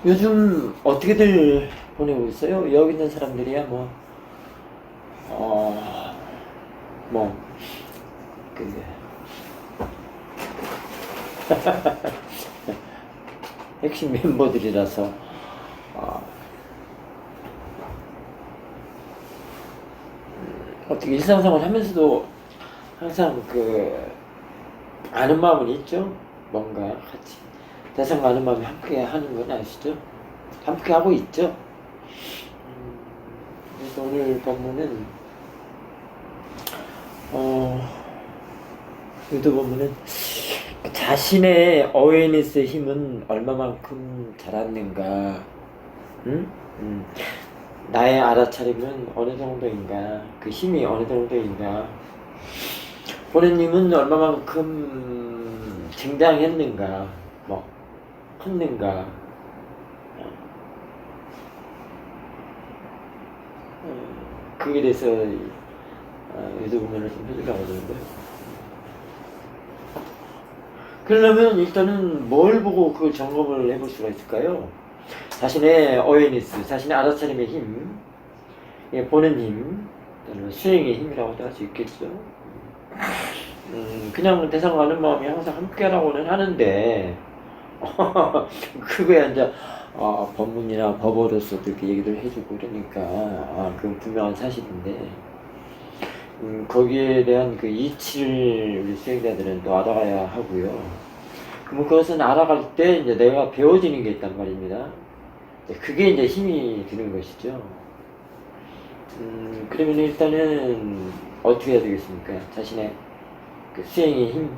요즘 어떻게들 보내고 있어요? 여기 있는 사람들이야 어, 뭐, 그, 핵심 멤버들이라서, 어, 어떻게 일상생활 하면서도 항상 아는 마음은 있죠? 뭔가 같이 대상과 아는 마음이 함께 하는 건 아시죠? 함께 하고 있죠? 그래서 오늘 본문은, 유도 본문은 자신의 어웨이니스의 힘은 얼마만큼 자랐는가, 응? 나의 알아차림은 어느 정도인가, 그 힘이 어느 정도인가, 보내님은 얼마만큼 증장했는가, 뭐, 컸는가, 그에 대해서 유도 본문을 좀 해주려고 하는데, 그러려면 일단은 뭘 보고 그 점검을 해볼 수가 있을까요? 자신의 어웨니스, 자신의 알아차림의 힘, 예, 보는 힘, 또는 수행의 힘이라고도 할 수 있겠죠. 그냥 대상과 아는 마음이 항상 함께라고는 하는데, 그거야 이제 법문이나 법어로서도 이렇게 얘기를 해주고 그러니까 그건 분명한 사실인데, 거기에 대한 그 이치를 우리 수행자들은 또 알아가야 하고요. 그럼 그것은 알아갈 때 이제 내가 배워지는 게 있단 말입니다. 그게 이제 힘이 드는 것이죠. 그러면 일단은 어떻게 해야 되겠습니까? 자신의 그 수행의 힘,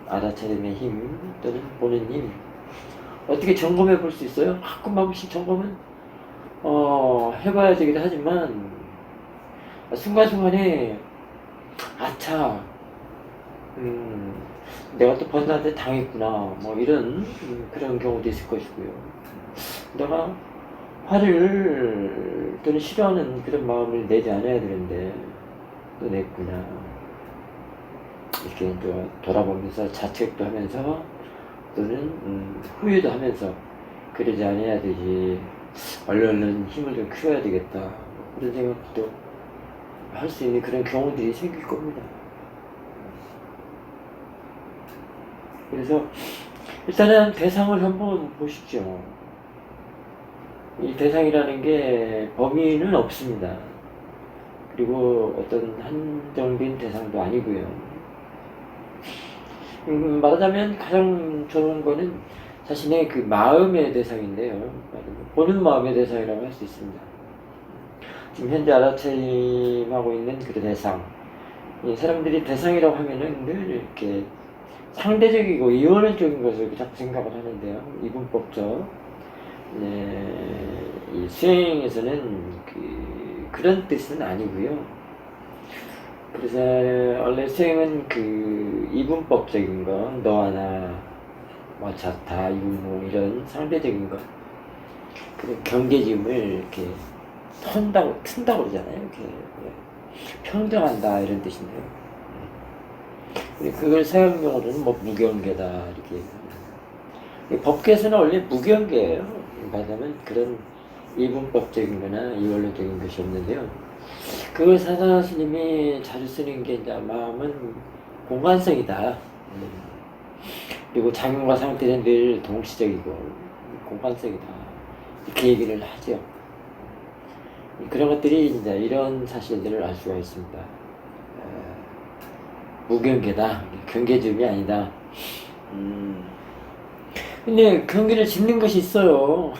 알아차림의 힘, 또는 보는 힘, 어떻게 점검해 볼 수 있어요? 가끔 한 번씩 점검은 해봐야 되기도 하지만 순간순간에 아차, 내가 또 벗어나한테 당했구나, 뭐 이런 그런 경우도 있을 것이고요. 내가 화를 또는 싫어하는 그런 마음을 내지 않아야 되는데 또 냈구나, 이렇게 또 돌아보면서 자책도 하면서 또는 후회도 하면서 그러지 않아야 되지, 얼른 힘을 좀 키워야 되겠다, 그런 생각도 할 수 있는 그런 경우들이 생길 겁니다. 그래서 일단은 대상을 한번 보십시오. 이 대상이라는 게 범위는 없습니다. 그리고 어떤 한정된 대상도 아니고요. 말하자면 가장 좋은 거는 자신의 그 마음의 대상인데요. 보는 마음의 대상이라고 할 수 있습니다. 지금 현재 알아차림하고 있는 그 대상. 이 사람들이 대상이라고 하면은 늘 이렇게 상대적이고 이원적인 것을 자꾸 생각을 하는데요. 이분법적. 이 수행에서는 그런 뜻은 아니고요. 그래서 원래 수행은 그 이분법적인 거, 너와 나, 뭐 자타, 유무 이런 상대적인 것, 그 경계심을 이렇게 튼다고 그러잖아요. 이렇게 평정한다 이런 뜻인데요. 그걸 서양용어로는 뭐 무경계다 이렇게 얘기합니다. 법계에서는 원래 무경계예요. 말하자면 그런 이분법적인 거나 이원론적인 것이 없는데요. 그걸 사사 스님이 자주 쓰는 게 이제 마음은 공간성이다. 그리고 작용과 상태는 늘 동시적이고 공간성이다. 이렇게 얘기를 하죠. 그런 것들이 이제 이런 사실들을 알 수가 있습니다. 무경계다. 경계점이 아니다. 근데 경계를 짓는 것이 있어요.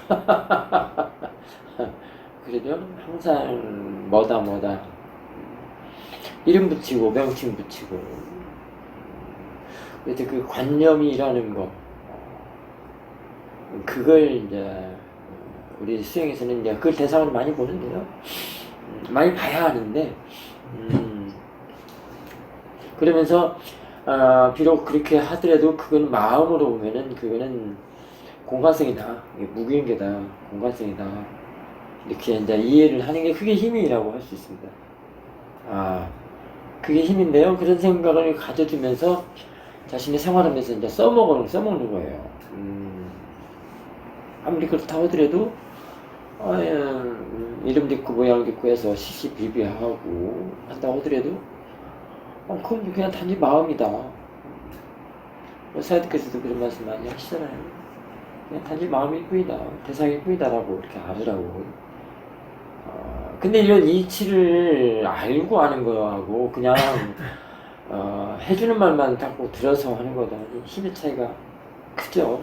그래도 항상 뭐다 이름 붙이고 명칭 붙이고, 그래서 그 관념이라는 거, 그걸 이제 우리 수행에서는 이제 그걸 대상으로 많이 보는데요. 많이 봐야 하는데, 그러면서 비록 그렇게 하더라도 그건 마음으로 보면은 그거는 공간성이다, 무경계다, 공간성이다, 이렇게 이제 이해를 하는 게 그게 힘이라고 할 수 있습니다. 그게 힘인데요. 그런 생각을 가져두면서 자신의 생활하면서 이제 써먹는 거예요. 아무리 그렇다 하더라도 이름도 있고 모양도 있고 해서 시시비비하고 한다고 하더라도 그건 그냥 단지 마음이다. 사이드께서도 그런 말씀 많이 하시잖아요. 그냥 단지 마음일 뿐이다. 대상일 뿐이다라고 이렇게 알으라고. 근데 이런 이치를 알고 하는 거하고 그냥 해주는 말만 자꾸 들어서 하는 거다. 힘의 차이가 크죠.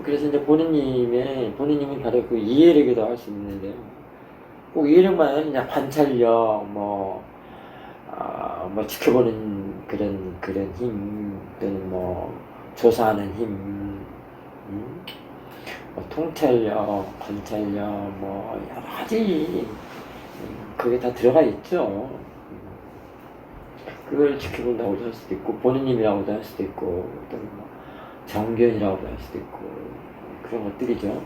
그래서 이제 본인님은 바로 그 이해력이라고 할 수 있는데요. 꼭 이해력만 그냥 관찰력, 뭐 지켜보는 그런 힘, 또는 뭐 조사하는 힘, 뭐 통찰력, 관찰력, 뭐 여러 가지 그게 다 들어가 있죠. 그걸 지켜본다고도 할 수도 있고, 본인님이라고도 할 수도 있고, 또는 뭐 정견이라고도 할 수도 있고, 그런 것들이죠.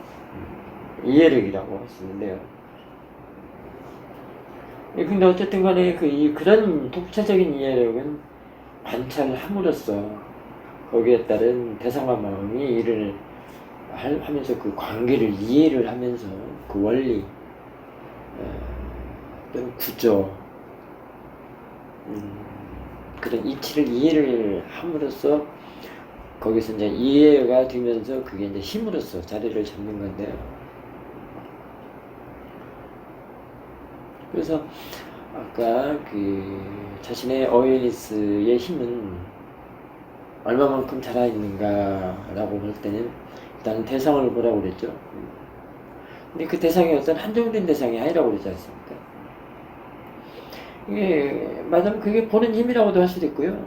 이해력이라고 할 수 있는데요. 근데 어쨌든 간에 그런 독자적인 이해력은 관찰을 함으로써 거기에 따른 대상과 마음이 일을 하면서 그 관계를 이해를 하면서 그 원리 또는 구조 그런 이치를 이해를 함으로써 거기서 이제 이해가 되면서 그게 이제 힘으로써 자리를 잡는 건데요. 그래서 아까 자신의 어웨니스의 힘은 얼마만큼 자라있는가라고 볼 때는 일단 대상을 보라고 그랬죠. 근데 그 대상이 어떤 한정된 대상이 아니라고 그러지 않습니까? 이게 맞으면 그게 보는 힘이라고도 할 수도 있고요.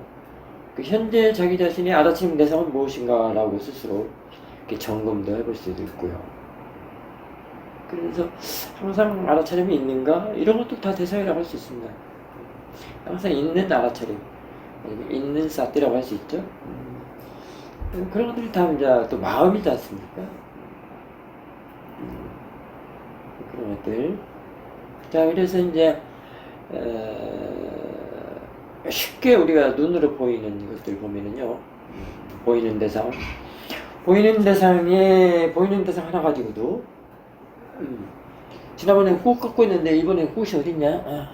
현재 자기 자신이 알아채는 대상은 무엇인가라고 스스로 이렇게 점검도 해볼 수도 있고요. 그래서 항상 알아차림이 있는가? 이런 것도 다 대상이라고 할 수 있습니다. 항상 있는 알아차림, 있는 사띠라고 할 수 있죠. 그런 것들이 다 이제 또 마음이지 않습니까? 그런 것들. 자, 그래서 이제 쉽게 우리가 눈으로 보이는 것들 보면은요, 보이는 대상 하나 가지고도 지난번에 꽃 갖고 있는데 이번에 꽃이 어딨냐?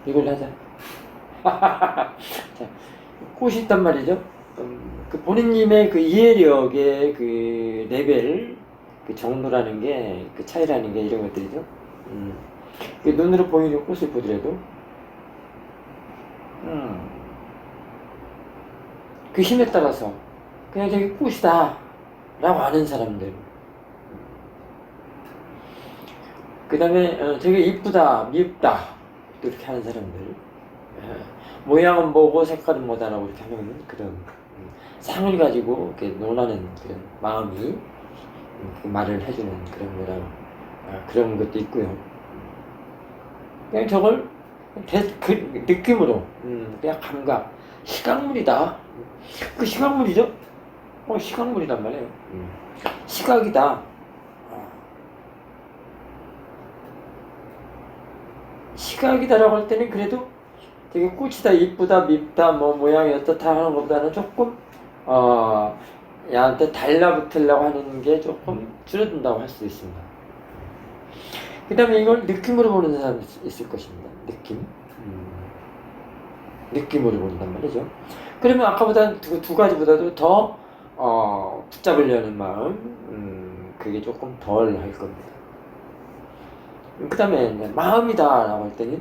이걸 하자. 자, 꽃이 있단 말이죠. 그 본인님의 그 이해력의 그 레벨, 그 정도라는 게, 그 차이라는 게 이런 것들이죠. 그 눈으로 보이는 꽃을 보더라도, 그 힘에 따라서 그냥 저기 꽃이다 라고 아는 사람들, 그 다음에 저게 이쁘다, 밉다 또 이렇게 하는 사람들, 모양은 뭐고 색깔은 뭐다라고 이렇게 하는 그런 상을 가지고 이렇게 논하는 그런 마음이 그 말을 해주는 그런 거라 그런 것도 있고요. 그냥 저걸 그 느낌으로 그냥 감각, 시각물이다. 그 시각물이죠? 시각물이란 말이에요. 시각이다. 시각이다라고 할 때는 그래도 되게 꽃이다, 이쁘다, 밉다, 뭐 모양이 어떻다 하는 것보다는 조금 얘한테 달라붙으려고 하는 게 조금 줄어든다고 할 수 있습니다. 그 다음에 이걸 느낌으로 보는 사람이 있을 것입니다. 느낌으로 본단 말이죠. 그러면 아까보다 두 가지보다도 더 붙잡으려는 마음, 그게 조금 덜 할 겁니다. 그 다음에 마음이다 라고 할 때는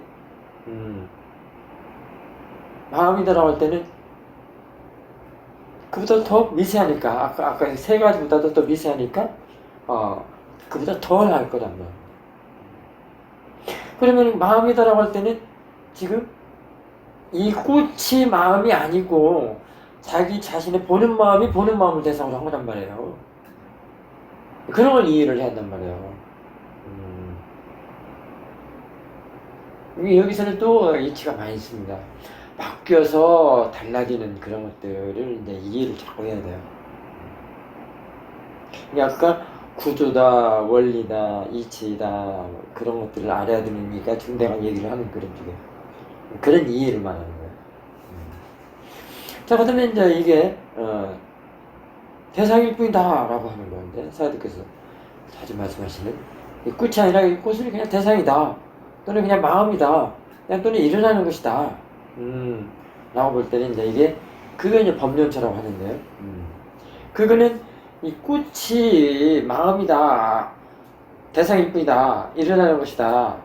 마음이다라고 할 때는 그보다 더 미세하니까 아까 세 가지보다도 더 미세하니까 그보다 덜 할 거란 말이야. 그러면 마음이다라고 할 때는 지금 이 꽃이 마음이 아니고 자기 자신의 보는 마음이 보는 마음을 대상으로 한 거란 말이에요. 그런 걸 이해를 해야 한단 말이에요. 여기서는 또 이치가 많이 있습니다. 바뀌어서 달라지는 그런 것들을 이제 이해를 자꾸 해야 돼요. 아까 구조다, 원리다, 이치다 그런 것들을 알아야 되니까 중대한 얘기를 하는 그런 쪽에 그런 이해를 말하는 거예요. 자, 그다음에 이제 이게 대상일 뿐이다 라고 하는 건데, 사도께서 자주 말씀하시는 이 꽃이 아니라 이 꽃은 그냥 대상이다, 또는 그냥 마음이다, 그냥 또는 일어나는 것이다 라고 볼 때는 이제 이게 그게 이제 법륜처라고 하는데요. 그거는 이 꽃이 마음이다, 대상일 뿐이다, 일어나는 것이다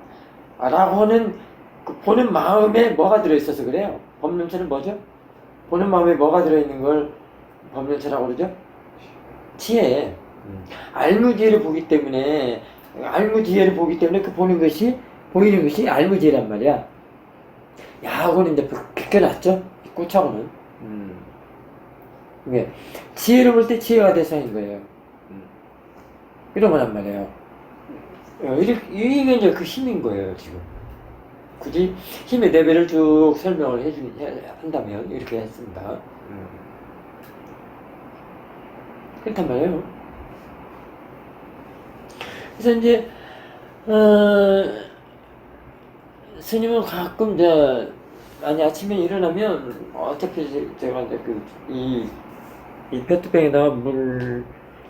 라고 하는 그 보는 마음에 뭐가 들어있어서 그래요. 법륜처는 뭐죠? 보는 마음에 뭐가 들어있는 걸 법륜처라고 그러죠? 지혜. 알무지혜를 보기 때문에, 그 보는 것이, 보이는 것이 알무지혜란 말이야. 야하고는 이제 비껴놨죠? 이 꽃하고는. 이게 지혜를 볼 때 지혜가 대상인 거예요. 이런 거란 말이에요. 이게 이제 그 힘인 거예요, 지금. 굳이 힘의 레벨을 쭉 설명을 한다면 이렇게 했습니다. 그렇단 말이에요. 그래서 이제 스님은 가끔 아니 아침에 일어나면 어차피 제가 이제 이 페트병에다가 물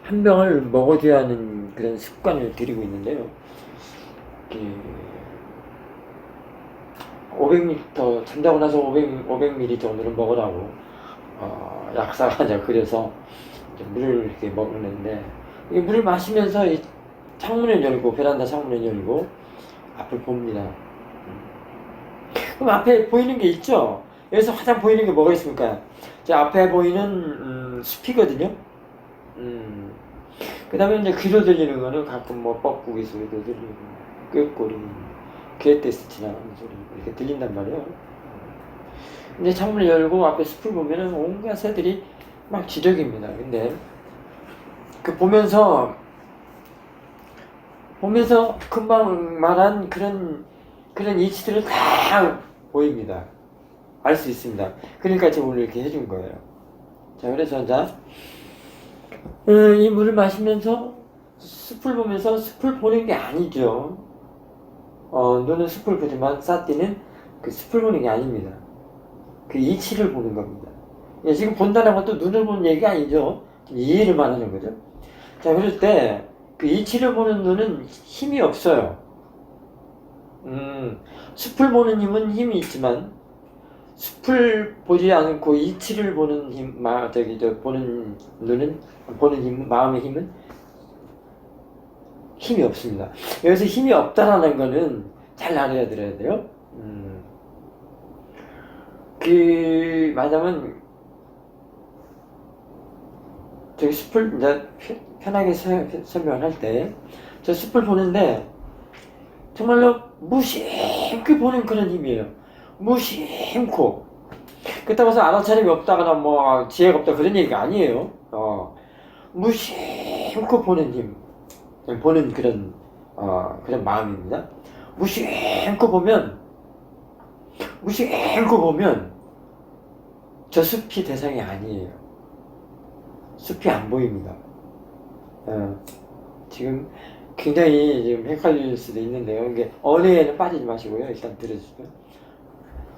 한 병을 먹어줘야 하는 그런 습관을 들이고 있는데요. 500ml, 잠자고 나서 500ml 정도를 먹으라고 약사가 이제 그래서 물을 이렇게 먹는데, 이 물을 마시면서 이 창문을 열고, 베란다 창문을 열고 앞을 봅니다. 그럼 앞에 보이는 게 있죠? 여기서 가장 보이는 게 뭐가 있습니까? 제 앞에 보이는 숲이거든요. 그 다음에 이제 귀로 들리는 거는 가끔 뭐 뻐꾸기 소리도 들리고, 꾀꼬리, 개떼스 지나가는 소리 이렇게 들린단 말이에요. 이제 창문을 열고 앞에 숲을 보면은 온갖 새들이 막 지저귀입니다. 근데 그 보면서 금방 말한 그런 이치들을 다 보입니다. 알 수 있습니다. 그러니까 제가 오늘 이렇게 해준 거예요. 자, 그래서 이 물을 마시면서 숲을 보면서, 숲을 보는 게 아니죠. 눈은 숲을 보지만 사띠는 그 숲을 보는 게 아닙니다. 그 이치를 보는 겁니다. 지금 본다는 것도 눈을 보는 얘기가 아니죠. 이해를 말하는 거죠. 자, 그럴 때 그 이치를 보는 눈은 힘이 없어요. 숲을 보는 힘은 힘이 있지만, 숲을 보지 않고 이치를 보는 힘, 보는 눈은, 보는 힘, 마음의 힘은 힘이 없습니다. 여기서 힘이 없다라는 거는 잘 알아야 들어야 돼요. 말하자면, 저기 숲을 이제 편하게 설명을 할 때, 저 숲을 보는데, 정말로 무심코 보는 그런 힘이에요. 무심코. 그렇다고 해서 알아차림이 없다거나 뭐 지혜가 없다 그런 얘기가 아니에요. 무심코 보는 힘, 보는 그런 마음입니다. 무심코 보면 저 숲이 대상이 아니에요. 숲이 안 보입니다. 지금 굉장히 지금 헷갈릴 수도 있는데요. 이게 언어에는 빠지지 마시고요. 일단 들어주세요.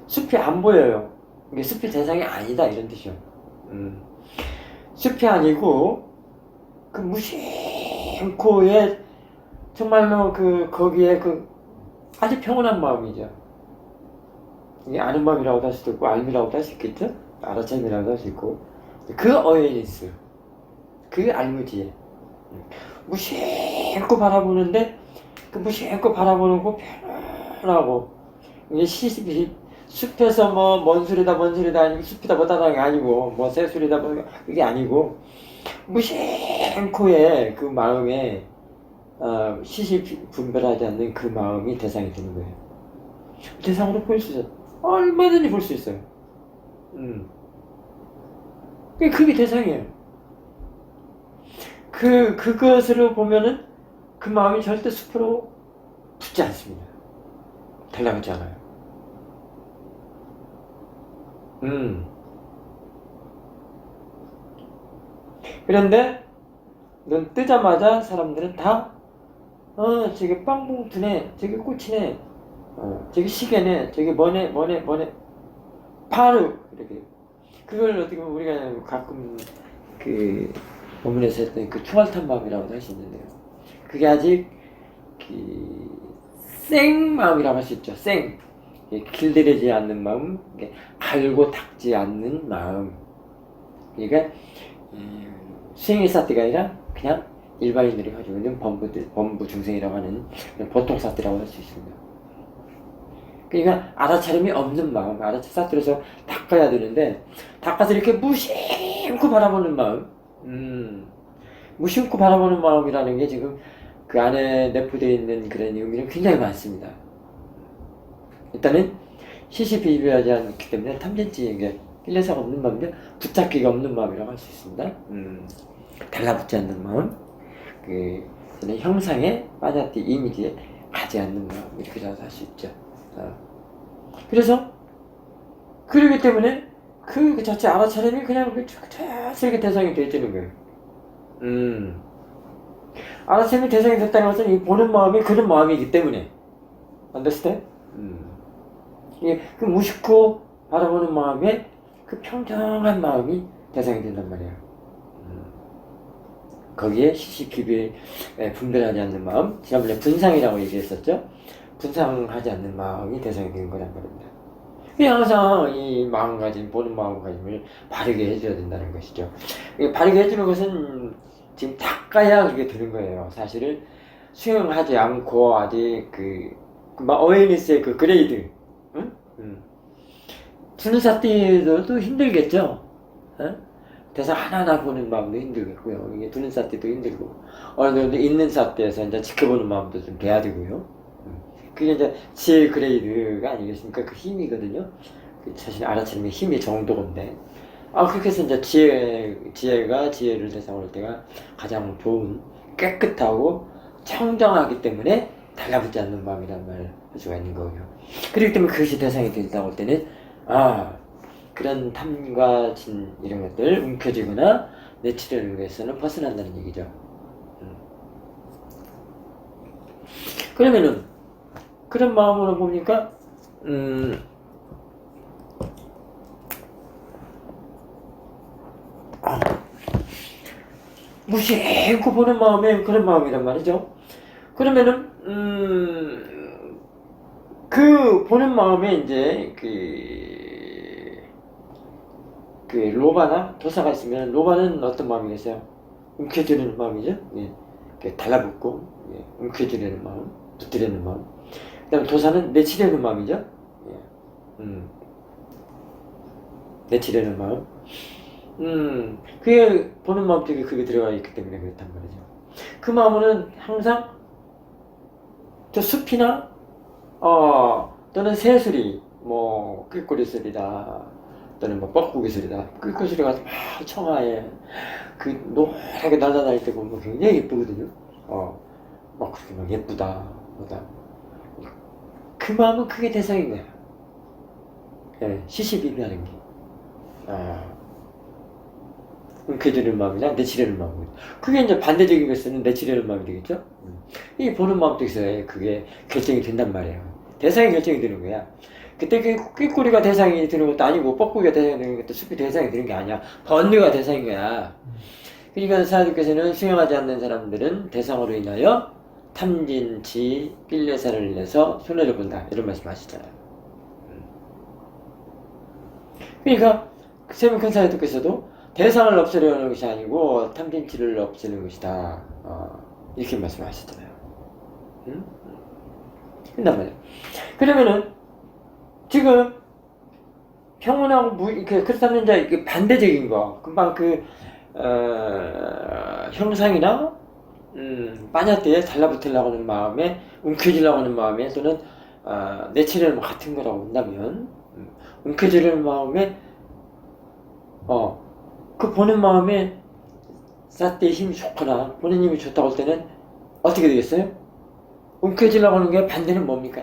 숲이 안 보여요. 이게 숲이 대상이 아니다 이런 뜻이요. 숲이 아니고 그 무심코의 정말로 거기에 아주 평온한 마음이죠. 이게 아는 마음이라고도 할 수도 있고 알미라고도 할 수 있겠죠. 알아차림이라고도 할 수 있고, 그 어웨니스, 그 알무지에 무심코 바라보는데, 그 무심코 바라보는 거 편하고, 이게 숲에서 뭐 먼 소리다 아니고 숲이다 뭐다라는 게 아니고, 뭐 새 소리다 뭐 그게 아니고, 무심코의 그 마음에 시시분별하지 않는 그 마음이 대상이 되는 거예요. 대상으로 볼 수 있어요. 얼마든지 볼 수 있어요. 그게 대상이에요. 그것으로 보면은 그 마음이 절대 숲으로 붙지 않습니다. 달라붙지 않아요. 그런데 눈 뜨자마자 사람들은 다 저게 빵봉투네, 저게 꽃이네, 저게 시계네, 저게 뭐네 바로 이렇게. 그걸 어떻게 보면 우리가 가끔 본문에서 했던 그 충활탄 마음이라고도 할 수 있는데요. 그게 아직 생 마음이라고 할 수 있죠. 생. 길들이지 않는 마음, 갈고 닦지 않는 마음. 그러니까 수행의 사태가 아니라 그냥 일반인들이 가지고 있는 범부 중생이라고 하는 보통 사태라고 할 수 있습니다. 그러니까 알아차림이 없는 마음, 사태로서 닦아야 되는데 닦아서 이렇게 무심코 바라보는 마음, 무심코 바라보는 마음이라는 게 지금 그 안에 내포되어 있는 그런 의미는 굉장히 많습니다. 일단은 시시비비하지 않기 때문에 탐진치에게 끌려사가 없는 마음인데 붙잡기가 없는 마음이라고 할 수 있습니다. 달라붙지 않는 마음, 저는 형상에 빠졌디 이미지에 가지 않는 마음, 이렇게 할 수 있죠. 그래서 그러기 때문에 그 자체 알아차림이 그냥 자세하게 대상이 되어지는 거예요. 알아차림이 대상이 됐다는 것은 이 보는 마음이 그런 마음이기 때문에 understand? 그 무심코 바라보는 마음에 그 평정한 마음이 대상이 된단 말이에요. 거기에 시시비비 분별하지 않는 마음, 지난번에 분상이라고 얘기했었죠. 분상하지 않는 마음이 대상이 되는 거란 말입니다. 항상 이 마음가짐, 보는 마음가짐을 바르게 해줘야 된다는 것이죠. 바르게 해주는 것은 지금 닦아야 그게 되는 거예요. 사실은 수용하지 않고 아직 어웨이니스의 그 그레이드, 두눈사띠도 힘들겠죠. 대상 하나하나 보는 마음도 힘들겠고요. 이게 두눈사띠도 힘들고, 어느 정도 있는 사띠에서 이제 지켜보는 마음도 좀 돼야 되고요. 그게 이제 지혜 그레이드가 아니겠습니까? 그 힘이거든요. 자신의 알아차림의 힘이 정도인데, 그렇게 해서 이제 지혜가 지혜를 대상으로 할 때가 가장 좋은, 깨끗하고 청정하기 때문에 달라붙지 않는 마음이란 말을 할 수가 있는 거고요. 그렇기 때문에 그것이 대상이 된다고 할 때는, 그런 탐과 진, 이런 것들 움켜쥐거나 내치려는 것에서는 벗어난다는 얘기죠. 그러면은, 그런 마음으로 보니까, 무심코 보는 마음에 그런 마음이란 말이죠. 그러면은, 그 보는 마음에 이제, 로바나 도사가 있으면, 로바는 어떤 마음이겠어요? 움켜쥐는 마음이죠? 달라붙고, 움켜쥐려는 마음, 붙들려는 마음. 그 다음에 도사는 내치려는 마음이죠? 내치려는 마음. 그게 보는 마음 속에 그게 들어가 있기 때문에 그렇단 말이죠. 그 마음은 항상 저 숲이나, 또는 새소리, 꾀꼬리 소리다, 또는 뻐꾸기 소리다. 꾀꼬리 소리가 막 청하에, 노랗게 날아다닐 때 보면 굉장히 예쁘거든요. 그렇게 막 예쁘다, 뭐다. 그 마음은 그게 대상인 거야. 시시비비하는 게. 움켜쥐는 마음이나 내치려는 마음. 그게 이제 반대적인 것은 내치려는 마음이 되겠죠? 이 보는 마음 속에서 그게 결정이 된단 말이에요. 대상이 결정이 되는 거야. 그때 꾀꼬리가 대상이 되는 것도 아니고, 뻐꾸기가 대상이 되는 것도 숲이 대상이 되는 게 아니야. 번뇌가 대상인 거야. 그러니까 사람들께서는 수용하지 않는 사람들은 대상으로 인하여 탐진치, 필레사를 내서 손해를 본다. 이런 말씀 하시잖아요. 그러니까 세면 큰 사회들께서도 대상을 없애려는 것이 아니고 탐진치를 없애는 것이다. 이렇게 말씀하시잖아요. 그런단 말이에요. 그러면은 지금 평온하고 그렇다면 이제 반대적인 거, 금방 형상이나 빠냐떼에 달라붙으려고 하는 마음에, 움켜쥐려고 하는 마음에, 또는 내치려는 같은 거라고 본다면, 움켜쥐려는 마음에, 그 보는 마음에 사떼의 힘이 좋거나 보는 힘이 좋다고 할 때는 어떻게 되겠어요? 움켜쥐려고 하는 게 반대는 뭡니까?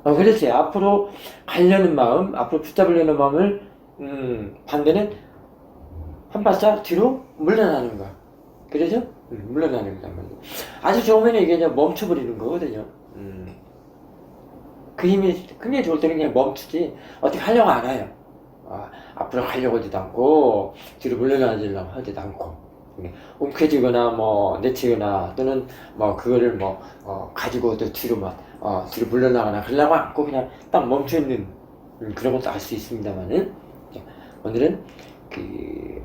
그렇지. 앞으로 가려는 마음, 앞으로 붙잡으려는 마음을, 반대는 한 발짝 뒤로 물러나는 거야. 그러죠? 물러나는 거란 말이에요. 아주 좋으면 이게 그냥 멈춰버리는 거거든요. 그 힘이 굉장히 좋을 때는 그냥 멈추지, 어떻게 하려고 안 해요. 앞으로 가려고 하지도 않고 뒤로 물러나지려고 하지도 않고 움켜쥐거나 뭐 내치거나 또는 뭐 그거를 뭐 가지고 또 뒤로 뒤로 물러나거나 그러려고 않고 그냥 딱 멈춰있는 그런 것도 알 수 있습니다만은 오늘은 그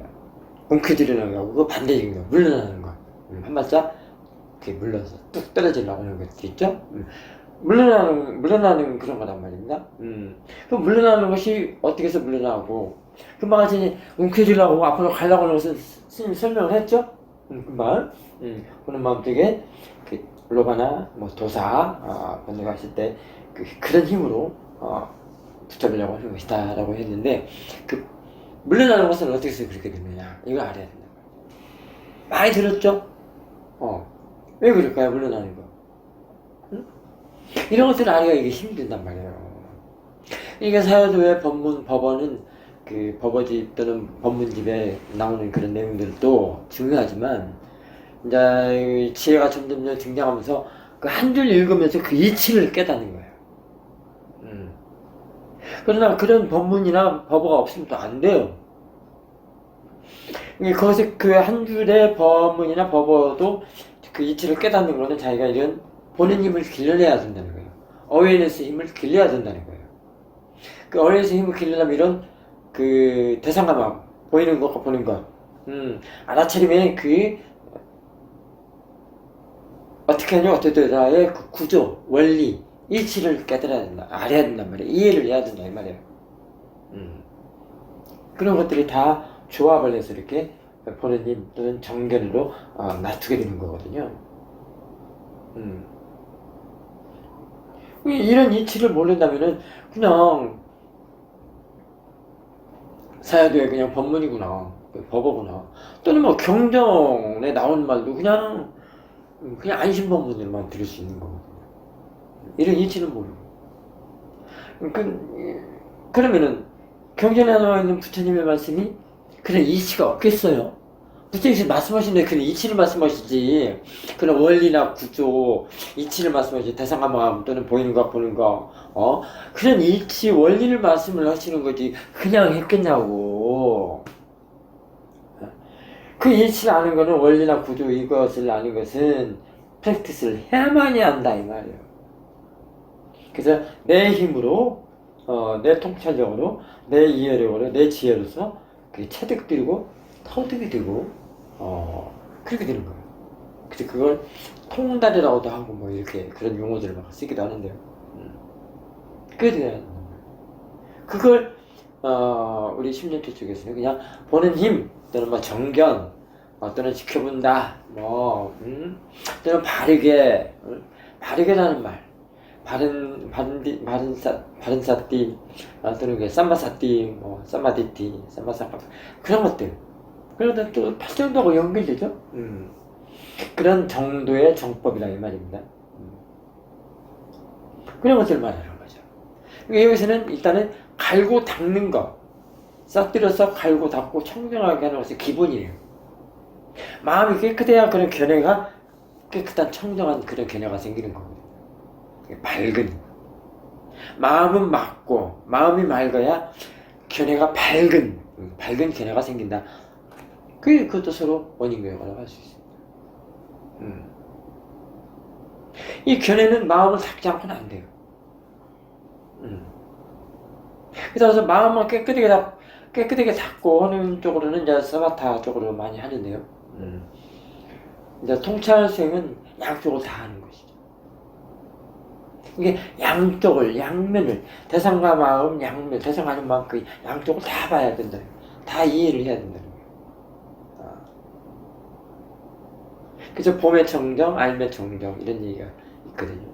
움켜쥐려는 거고 그 반대적인 거 물러나는 거 한 발짝 이렇게 물러서 뚝 떨어지려고 하는 것도 있죠. 물러나는 그런 거란 말입니다. 그 물러나는 것이 어떻게 해서 물러나고, 금방 같이 움켜쥐려고 앞으로 가려고 하는 것은 스님 설명을 했죠? 금방. 그런 마음속에, 로바나, 뭐, 도사, 번뇌가있을 때, 그런 힘으로, 붙잡으려고 하는 것이다, 라고 했는데, 물러나는 것은 어떻게 해서 그렇게 되느냐, 이걸 알아야 된다. 많이 들었죠? 왜 그럴까요, 물러나는 거? 이런 것들을 알기가 이게 힘든단 말이에요. 이게 사유도의 법원은 그 법어집 또는 법문집에 나오는 그런 내용들도 중요하지만, 이제 지혜가 점점 등장하면서 그 한 줄 읽으면서 그 이치를 깨닫는 거예요. 그러나 그런 법문이나 법어가 없으면 또 안 돼요. 거기서 그 한 줄의 법문이나 법어도 그 이치를 깨닫는 거는 자기가 이런 보는 힘을 길러내야 된다는 거예요. 어웨이너스 힘을 길러야 된다는 거예요. 그 어웨이너스 힘을 길러려면 이런 그 대상과 마음, 보이는 것과 보는 것, 알아차림의 어떻게 하냐, 어떻게라의 그 구조, 원리, 이치를 깨달아야 된다, 알아야 된단 말이에요. 이해를 해야 된다, 이 말이에요. 그런 것들이 다 조합을 해서 이렇게 보는 힘 또는 정견으로 낮추게 되는 거거든요. 이런 이치를 모른다면은 그냥 사야도에 그냥 법문이구나, 법어구나, 또는 뭐 경전에 나온 말도 그냥 안심법문으로만 들을 수 있는 거거든요. 이런 이치는 모르고. 그러면은 경전에 나와 있는 부처님의 말씀이 그런 이치가 없겠어요? 부처님이 말씀하시는데 그런 이치를 말씀하시지, 그런 원리나 구조, 이치를 말씀하시지, 대상과 마음 또는 보이는 것, 보는 것, 그런 이치, 원리를 말씀을 하시는 거지, 그냥 했겠냐고. 그 이치를 아는 거는 원리나 구조, 이것을 아는 것은 프랙티스를 해야만이 한다, 이 말이에요. 그래서 내 힘으로, 내 통찰력으로, 내 이해력으로, 내 지혜로서 체득되고, 터득이 되고, 그렇게 되는 거예요. 그래서 그걸 통달이라고도 하고, 뭐, 이렇게 그런 용어들을 막 쓰기도 하는데요. 그게 돼야 된다. 그걸, 우리 10년째 쪽에서는 그냥 보는 힘, 또는 뭐 정견, 또는 지켜본다, 뭐, 또는 바르게라는 말, 바른 사띠, 또는 쌈바사띠, 뭐, 쌈바디티, 쌈바사파, 그런 것들. 그러다 또 팔정도하고 연결되죠? 그런 정도의 정법이라 이 말입니다. 그런 것들을 말하는 거죠. 여기서는 일단은 갈고 닦는 거, 싹들여서 갈고 닦고 청정하게 하는 것이 기본이에요. 마음이 깨끗해야 그런 견해가, 깨끗한 청정한 그런 견해가 생기는 거거든요. 밝은. 마음은 맑고, 마음이 맑아야 견해가 밝은 견해가 생긴다. 그것도 서로 원인교역이라고 할 수 있습니다. 이 견해는 마음을 닦지 않고는 안 돼요. 그래서 마음을 깨끗하게 닦고 하는 쪽으로는 이제 사바타 쪽으로 많이 하는데요. 이제 통찰 수행은 양쪽을 다 하는 것이죠. 이게 양면을, 대상과 마음, 양면, 대상하는 마음, 그 양쪽을 다 봐야 된다. 다 이해를 해야 된다. 그래서 봄의 정정, 알매 정정, 이런 얘기가 있거든요.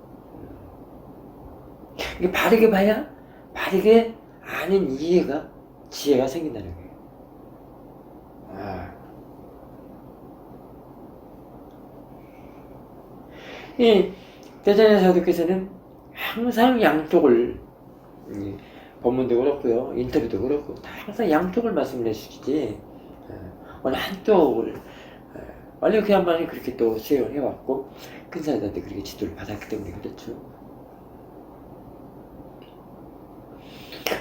이게 바르게 봐야, 바르게 아는 이해가, 지혜가 생긴다는 거예요. 이 대전의 사도께서는 항상 양쪽을, 법문도 그렇고요, 인터뷰도 그렇고, 다 항상 양쪽을 말씀을 해주시지, 어느 한쪽을, 원래 그 양반이 그렇게 또 수행을 해왔고, 큰 사람들한테 그렇게 지도를 받았기 때문에 그렇죠.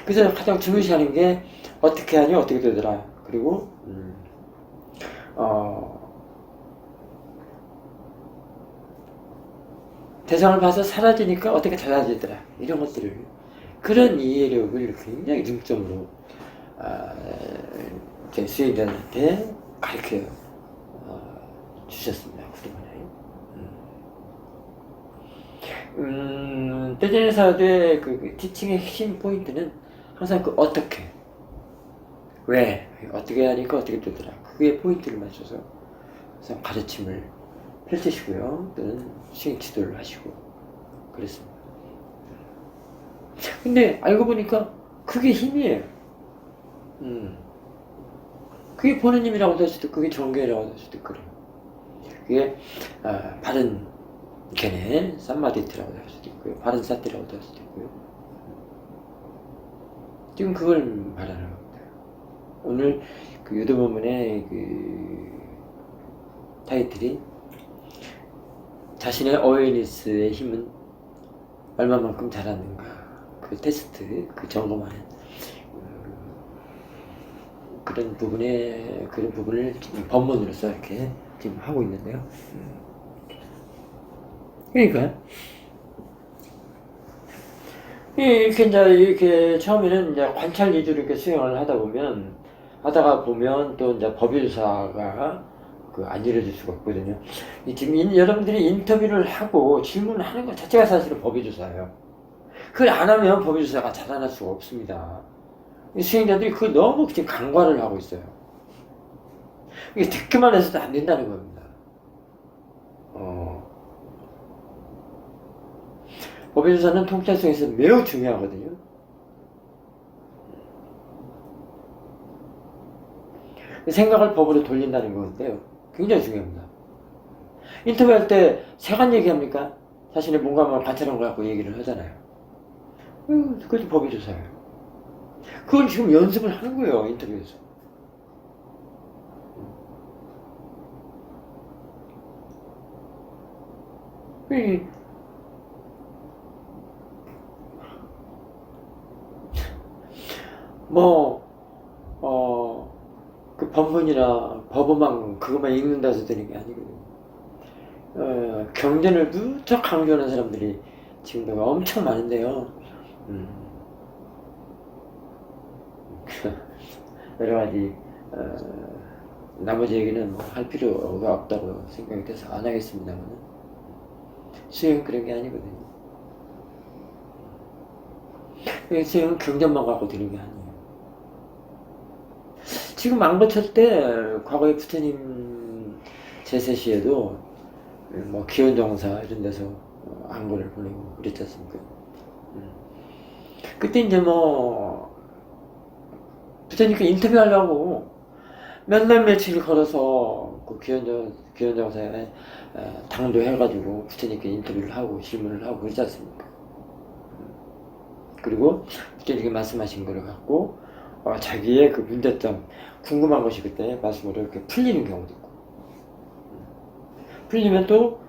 그래서 가장 중요시하는 게 어떻게 하니 어떻게 되더라. 그리고 대상을 봐서 사라지니까 어떻게 달라지더라. 이런 것들을 그런 이해력을 굉장히 중점으로 제 수행자들한테 가르쳐 주셨습니다. 그동안에. 떼제네 사도의 그 티칭의 핵심 포인트는 항상 그 어떻게, 왜, 어떻게 하니까 어떻게 되더라. 그게 포인트를 맞춰서 항상 가르침을 펼치시고요. 또는 수행 지도를 하시고 그랬습니다. 근데 알고 보니까 그게 힘이에요. 그게 보는 힘이라고도 할 수도 있고, 그게 정교라고도 할 수도 있고, 그게 바른 걔네 삼마디트라고도 할 수도 있고요, 바른 사티라고도 할 수도 있고요. 지금 그걸 말하는 겁니다. 오늘 그 유도본문의 그 타이틀이 자신의 어웨이니스의 힘은 얼마만큼 잘하는가, 그 테스트, 그 점검하는 그런 부분을 법문으로서 이렇게 지금 하고 있는데요. 그러니까 이렇게 이렇게 처음에는 이제 관찰 위주로 이렇게 수행을 하다가 보면 또 이제 법유사가 안 이루어질 수가 없거든요. 지금 여러분들이 인터뷰를 하고 질문을 하는 것 자체가 사실은 법유조사예요. 그걸 안 하면 법유조사가 자라날 수가 없습니다. 수행자들이 그걸 너무 지금 간과를 하고 있어요. 이게 듣기만 해서도 안 된다는 겁니다. 법유조사는 통찰 속에서 매우 중요하거든요. 생각을 법으로 돌린다는 건데요. 굉장히 중요합니다. 인터뷰할 때 세간 얘기합니까? 자신의 몸감을 관찰한 거 갖고 얘기를 하잖아요. 그것도 법유조사예요. 그걸 지금 연습을 하는 거예요, 인터뷰에서. 그 법문이나 법어만 그것만 읽는다 해서 되는 게 아니거든요. 경전을 무척 강조하는 사람들이 지금 엄청 많은데요. 여러 가지 나머지 얘기는 할 필요가 없다고 생각이 돼서 안 하겠습니다만, 수행은 그런 게 아니거든요. 수행은 경전만 갖고 되는 게 아니에요. 지금 망고철 때 과거에 부처님 제세 시에도 기원정사 이런 데서 안고를 보내고 그랬지 않습니까? 그때 이제 부처님께 인터뷰하려고 몇날 며칠 걸어서 그 기원정사에 당도해가지고 부처님께 인터뷰를 하고 질문을 하고 그러지 않습니까? 그리고 부처님께 말씀하신 거를 갖고 자기의 그 문제점, 궁금한 것이 그때 말씀으로 이렇게 풀리는 경우도 있고, 풀리면 또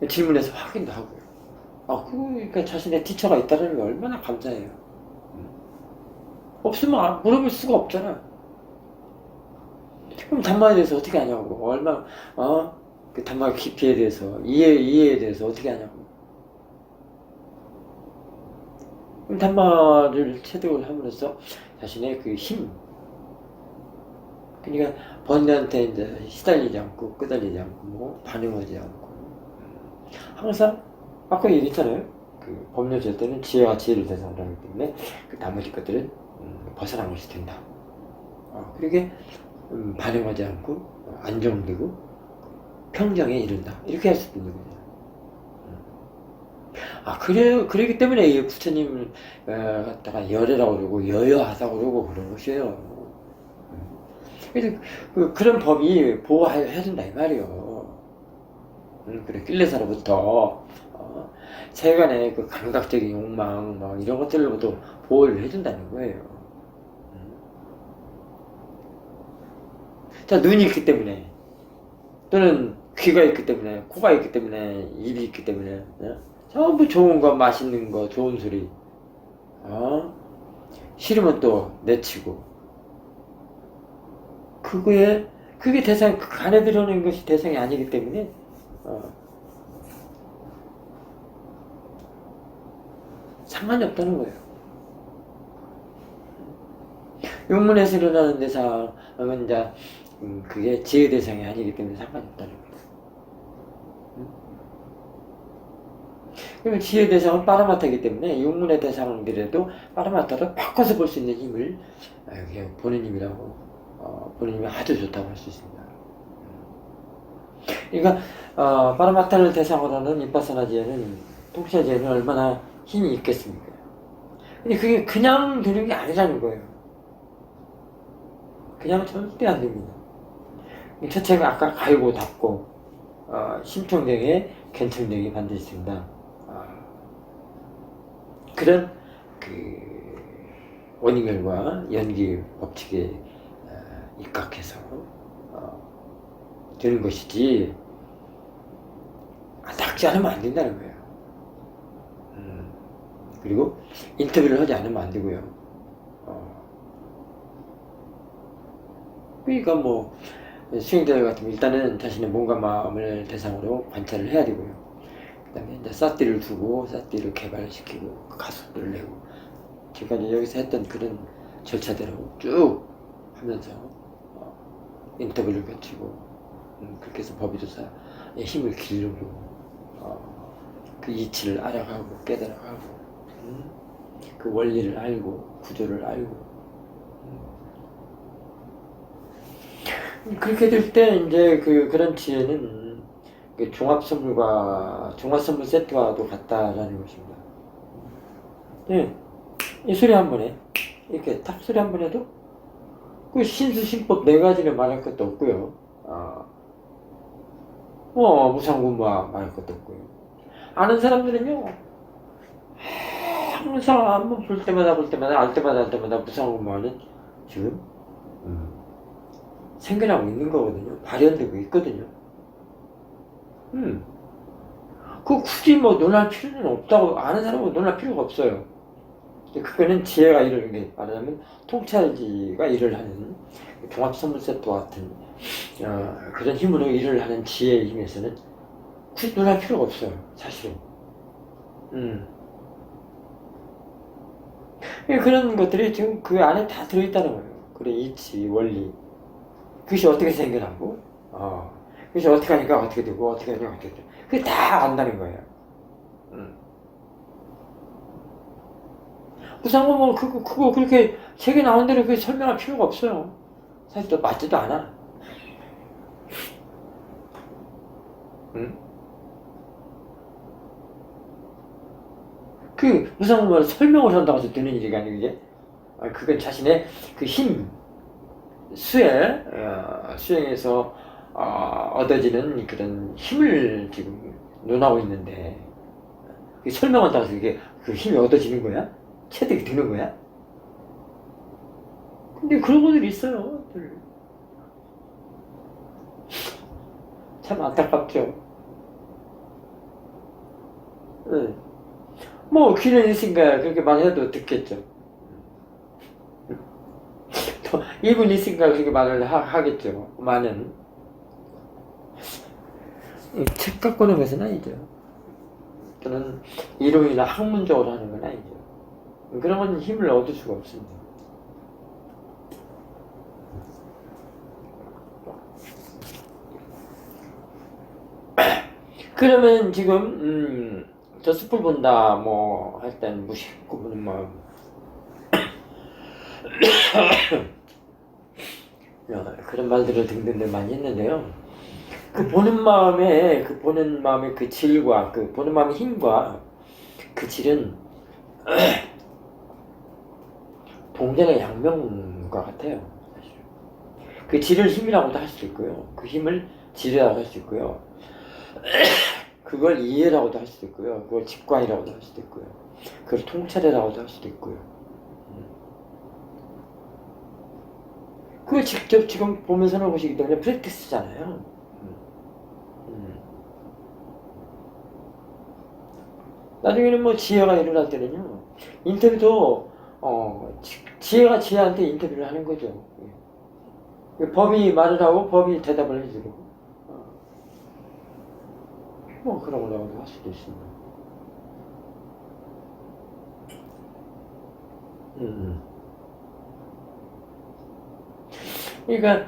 질문해서 확인도 하고요. 그러니까 자신의 티처가 있다는 게 얼마나 감사해요. 없으면 물어볼 수가 없잖아. 그럼 단마에 대해서 어떻게 하냐고. 그 단마 깊이에 대해서, 이해에 대해서 어떻게 하냐고. 그럼 단마를 체득을 함으로써 자신의 그 힘, 그러니까 번뇌한테 이제 시달리지 않고 끄달리지 않고 반응하지 않고, 항상 아까 얘기했잖아요. 그 법료제 때는 지혜와 지혜를 대상으로 하기 때문에 그 나머지 것들은 벗어난 것이 된다. 그러게 반응하지 않고 안정되고 평정에 이른다. 이렇게 할 수도 있는 거죠. 그러기 때문에 부처님을 갖다가 열애라고 그러고 여여하다고 그러고 그런 것이에요. 그래서 그런 법이 보호해야 된다 이 말이에요. 그래, kiles사로부터 세간의 그 감각적인 욕망 이런 것들로부터 보호를 해준다는 거예요. 자, 눈이 있기 때문에, 또는 귀가 있기 때문에, 코가 있기 때문에, 입이 있기 때문에, 전부 좋은 거, 맛있는 거, 좋은 소리, 싫으면 또 내치고. 그게 대상, 그 간에 들어오는 것이 대상이 아니기 때문에, 상관이 없다는 거예요. 육문에서 일어나는 대상은 이제, 그게 지혜 대상이 아니기 때문에 상관이 없다는 거예요. 그러면 지혜 대상은 파라마타이기 때문에 육문의 대상들에도 파라마타로 바꿔서 볼 수 있는 힘을 보는 힘이라고, 보는 힘이 아주 좋다고 할 수 있습니다. 그러니까 파라마타를 대상으로 하는 윗바사나 지혜는, 통치자 지혜는 얼마나 힘이 있겠습니까? 근데 그게 그냥 되는 게 아니라는 거예요. 그냥 절대 안 됩니다. 첫째가 아까 갈고 닦고 심통력에 견통력이 반드시 있습니다. 그런 그 원인결과 연기 법칙에 입각해서 되는 것이지, 닦지 않으면 안 된다는 거예요. 그리고 인터뷰를 하지 않으면 안 되고요. 그러니까 뭐 수행자 같으면 일단은 자신의 몸과 마음을 대상으로 관찰을 해야 되고요. 그 다음에 이제 사띠를 두고 사띠를 개발시키고 가속도를 내고, 지금까지 여기서 했던 그런 절차대로 쭉 하면서 인터뷰를 거치고, 그렇게 해서 법의조사의 힘을 기르고, 그 이치를 알아가고 깨달아가고, 그 원리를 알고 구조를 알고, 그렇게 될 때 이제 그런 지혜는 종합선물 세트와도 같다라는 것입니다. 네, 이 소리 한 번에 이렇게 탁 소리 한 번 해도 그 신수신법 네 가지를 말할 것도 없고요. 무상군마 말할 것도 없고요. 아는 사람들은요, 항상 한번 볼 때마다 알 때마다 무상군마는 지금 생겨나고 있는 거거든요. 발현되고 있거든요. 그 굳이 뭐 논할 필요는 없다고, 아는 사람은 논할 필요가 없어요. 그거는 지혜가 일을, 말하자면 통찰지가 일을 하는 종합선물 세트와 같은 그런 힘으로 일을 하는 지혜의 힘에서는 굳이 논할 필요가 없어요, 사실은. 그런 것들이 지금 그 안에 다 들어있다는 거예요. 그런 이치, 원리, 그것이 어떻게 생겨나고, 그것이 어떻게 하니까 어떻게 되고, 어떻게 하니까 어떻게 되고, 그게 다 안다는 거예요. 무상고 뭐 그거 그렇게 책에 나온 대로 그렇게 설명할 필요가 없어요. 사실 또 맞지도 않아. 그 무상고를 설명을 한다고 해서 되는 일이 아니고, 이게 그건 자신의 그 힘, 수행에서 얻어지는 그런 힘을 지금 논하고 있는데, 설명한다고 해서 이게 그 힘이 얻어지는 거야? 체득이 되는 거야? 근데 그런 분들이 있어요. 참 안타깝죠. 뭐 귀는 있으니까 그렇게 말해도 듣겠죠. 또 입은 있으니까 그렇게 말을 하겠죠. 많은 책 갖고 오는 것은 아니죠. 또는 이론이나 학문적으로 하는 건 아니죠. 그런 건 힘을 얻을 수가 없습니다. 그러면 지금 저 숲을 본다 뭐 할 땐 무심코 보는 마음 그런 말들을 등등등 많이 했는데요. 그 보는 마음의 그 질과 그 보는 마음의 힘과 그 질은 동전의 양면과 같아요. 사실. 그 질을 힘이라고도 할 수 있고요. 그 힘을 질이라고 할 수 있고요. 그걸 이해라고도 할 수도 있고요. 그걸 직관이라고도 할 수도 있고요. 그걸 통찰이라고도 할 수도 있고요. 그걸 직접 지금 보면서 보시기 때문에 프랙티스잖아요. 나중에는 뭐 지혜가 일어날 때는요, 인터뷰도 지혜가 지혜한테 인터뷰를 하는 거죠. 법이 말을 하고 법이 대답을 해주고, 뭐 그런 거라고도 할 수도 있습니다. 그러니까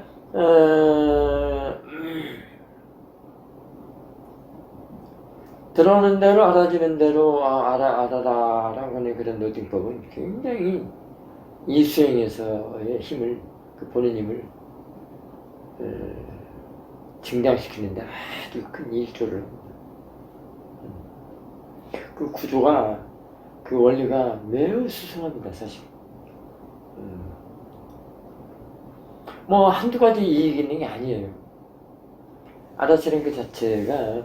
들어오는 대로 알아지는 대로 알아라라고 하는 그런 노팅법은 굉장히 이 수행에서의 힘을, 그 본인 힘을 증강시키는데 아주 큰 일조를 합니다. 그 구조가, 그 원리가 매우 수승합니다, 사실. 뭐 한두 가지 이익이 있는 게 아니에요. 알아차림 그 자체가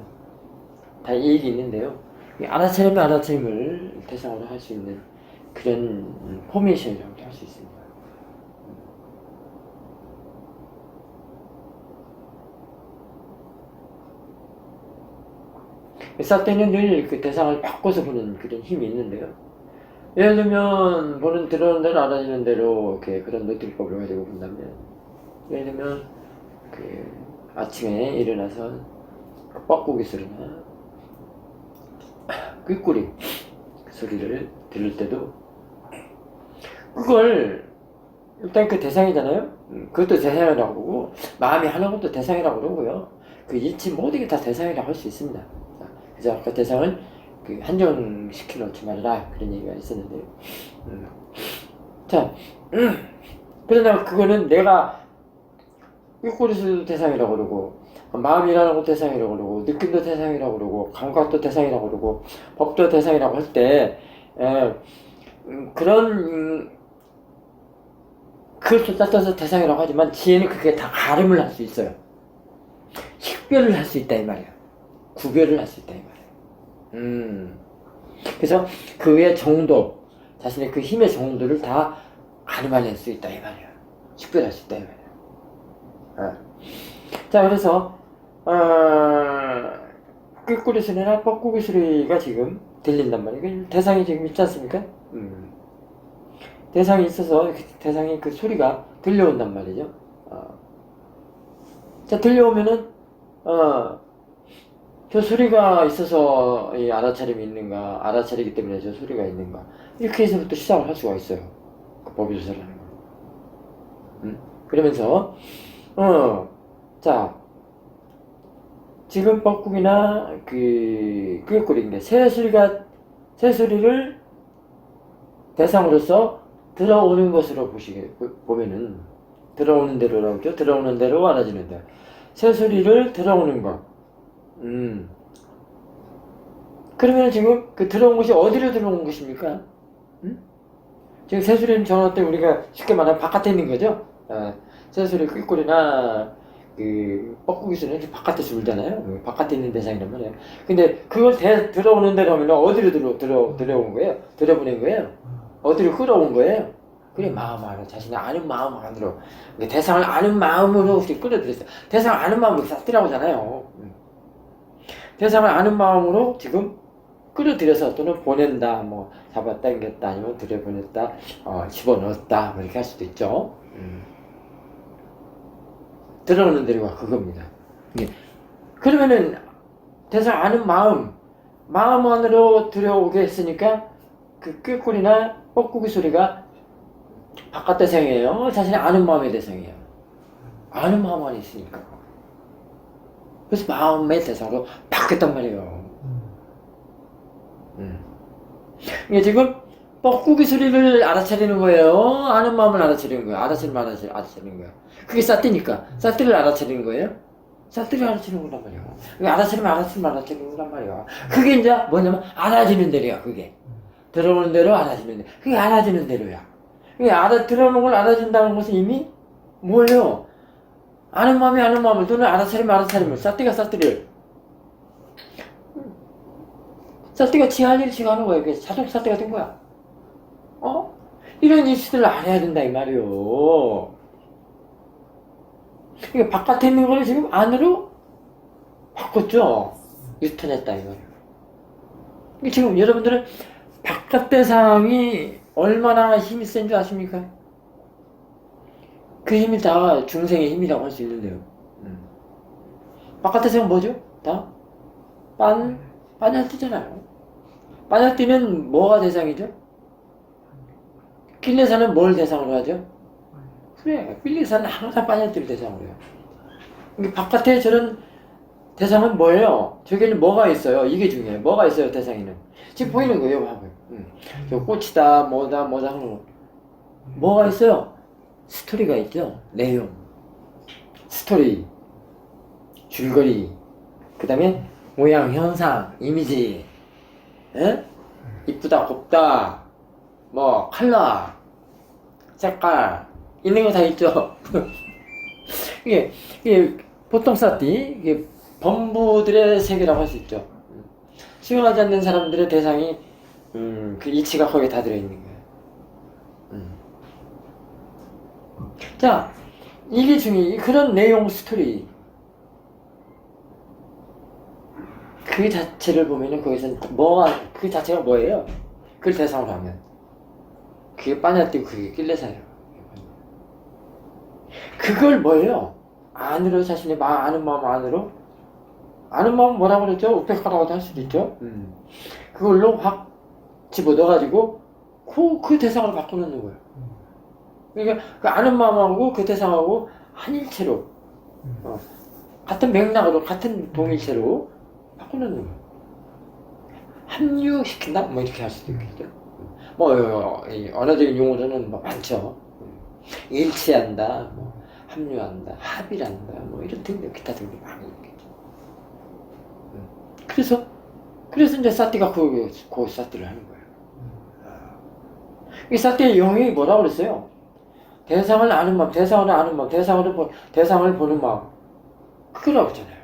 다 이익이 있는데요. 알아차림을 대상으로 할 수 있는 그런 포메이션이라고 할 수 있습니다. 쌀 때는 늘 그 대상을 바꿔서 보는 그런 힘이 있는데요. 예를 들면, 들어오는 대로 알아지는 대로 이렇게 그런 노트법을 가지고 본다면, 예를 들면, 아침에 일어나서 뻐꾸기 소리나 꾀꼬리 소리를 들을 때도, 그걸, 일단 그 대상이잖아요? 그것도 대상이라고 그러고, 마음이 하는 것도 대상이라고 그러고요. 그 일치 모든 게 다 대상이라고 할 수 있습니다. 그래서 아까 대상을 한정시켜 놓지 말아라, 그런 얘기가 있었는데요. 자, 그러나 그거는 내가 꾀꼬리도 대상이라고 그러고, 마음이라는 것도 대상이라고 그러고, 느낌도 대상이라고 그러고, 감각도 대상이라고 그러고, 법도 대상이라고 할 때, 그것도 따라서 대상이라고 하지만 지혜는 그게 다 가름을 할 수 있어요. 식별을 할 수 있다 이 말이야. 구별을 할 수 있다 이 말이야. 그래서 그의 정도, 자신의 그 힘의 정도를 다 가늠할 수 있다 이 말이야. 식별할 수 있다 이 말이야. 자, 그래서 꾀꼬리 소리나 뻐꾸기 소리가 지금 들린단 말이에요. 대상이 지금 있지 않습니까? 대상이 있어서 대상이 그 소리가 들려온단 말이죠. 자, 들려오면은 저 소리가 있어서 이 알아차림이 있는가, 알아차리기 때문에 저 소리가 있는가, 이렇게 해서부터 시작을 할 수가 있어요. 그 법의 조사라는 거. 그러면서 자, 지금 뻐꾸기나 그 꾀꼬리인데 새 소리를 대상으로서 들어오는 것으로 보면은, 들어오는 대로라고 했죠. 들어오는 대로 알아지는 대로. 새 소리를 들어오는 것. 그러면 지금 그 들어온 것이 어디로 들어온 것입니까? 지금 새 소리는 전화 때 우리가 쉽게 말하면 바깥에 있는 거죠. 새 소리, 꾀꼬리나 그 뻐꾸기 소리는 바깥에서 울잖아요. 바깥에 있는 대상이란 말이에요. 근데 그걸 들어오는 대로 하면 어디로 들어온 거예요? 들어보낸 거예요? 어디로 끌어온 거예요? 그래, 마음 안으로, 자신의 아는 마음 안으로. 대상을 아는 마음으로 끌어들였어요. 대상을 아는 마음으로 싹들라고 하잖아요. 대상을 아는 마음으로 지금 끌어들여서, 또는 보낸다, 뭐 잡았다, 당겼다, 아니면 들여보냈다, 집어넣었다, 뭐 이렇게 할 수도 있죠. 들어오는 대로가 그겁니다. 그러면은 대상 아는 마음 안으로 들어오게 했으니까 그 꾀꼬리나 뻐꾸기 소리가 바깥 대상이에요. 자신의 아는 마음의 대상이에요. 아는 마음 안에 있으니까. 그래서 마음의 대상으로 바뀌었단 말이에요. 이게 지금 뻐꾸기 소리를 알아차리는 거예요. 아는 마음을 알아차리는 거예요. 알아차리는 거예요. 그게 쌀띠니까. 쌀띠를 알아차리는 거예요. 쌀띠를 알아차리는 거란 말이에요. 알아차리는 거란 말이에요. 그게 이제 뭐냐면 알아지는 대로야, 그게. 들어오는 대로 알아지는 대로. 그게 알아지는 대로야. 그게 들어오는 걸 알아준다는 것은 이미 뭐예요? 아는 마음을, 또는 알아차림을, 쌀띠를. 쌀띠가 지할 일을 지가 하는 거야. 그게 자동 쌀띠가 된 거야. 이런 이슈들을 알아야 된다, 이 말이요. 그러니까 바깥에 있는 거를 지금 안으로 바꿨죠. 유턴했다, 이 말이에요. 지금 여러분들은 바깥 대상이 얼마나 힘이 센 줄 아십니까? 그 힘이 다 중생의 힘이라고 할 수 있는데요. 바깥에서는 뭐죠? 다 빠냐띠잖아요. 빠냐띠는 뭐가 대상이죠? 낄레사는 뭘 대상으로 하죠? 그래, 낄레사는 항상 빠냐띠를 대상으로 해요. 바깥에 저런 대상은 뭐예요? 저기는 뭐가 있어요? 이게 중요해요. 뭐가 있어요, 대상에는? 지금 보이는 거예요, 봐봐요. 저 꽃이다, 뭐다, 하는 거. 뭐가 있어요? 스토리가 있죠? 내용. 스토리. 줄거리. 그 다음에 모양, 형상, 이미지. 에? 이쁘다, 곱다. 뭐, 컬러. 색깔. 있는 거 다 있죠? 이게 보통 사띠, 이게 범부들의 세계라고 할 수 있죠. 수용하지 않는 사람들의 대상이, 그 이치가 거기에 다 들어있는 거예요. 자, 이게 중요해. 그런 내용 스토리. 그 자체를 보면은 거기서 그 자체가 뭐예요? 그걸 대상으로 하면. 그게 빠냐뛰고 그게 낄레사예요. 그걸 뭐예요? 안으로 자신의 아는 마음 안으로? 아는 마음 뭐라고 그랬죠? 우페카라고도 할 수도 있죠? 그걸로 확 집어넣어가지고 그 대상으로 바꿔놓는 거예요. 그러니까 그 아는 마음하고 그 대상하고 한 일체로 같은 맥락으로 같은 동일체로 바꿔놓는 거예요. 합류시킨다? 뭐 이렇게 할 수도 있겠죠. 뭐 언어적인 용어로는 뭐 많죠. 일치한다, 뭐 합류한다, 합의한다, 뭐 이런 등등 기타 등등 많이 있겠죠. 그래서 이제 사띠가 그 사띠를 하는 거예요. 이 사띠의 영이 뭐라고 그랬어요? 대상을 아는 마음, 대상을 아는 마음, 대상을 보는 마음. 그거라고 했잖아요.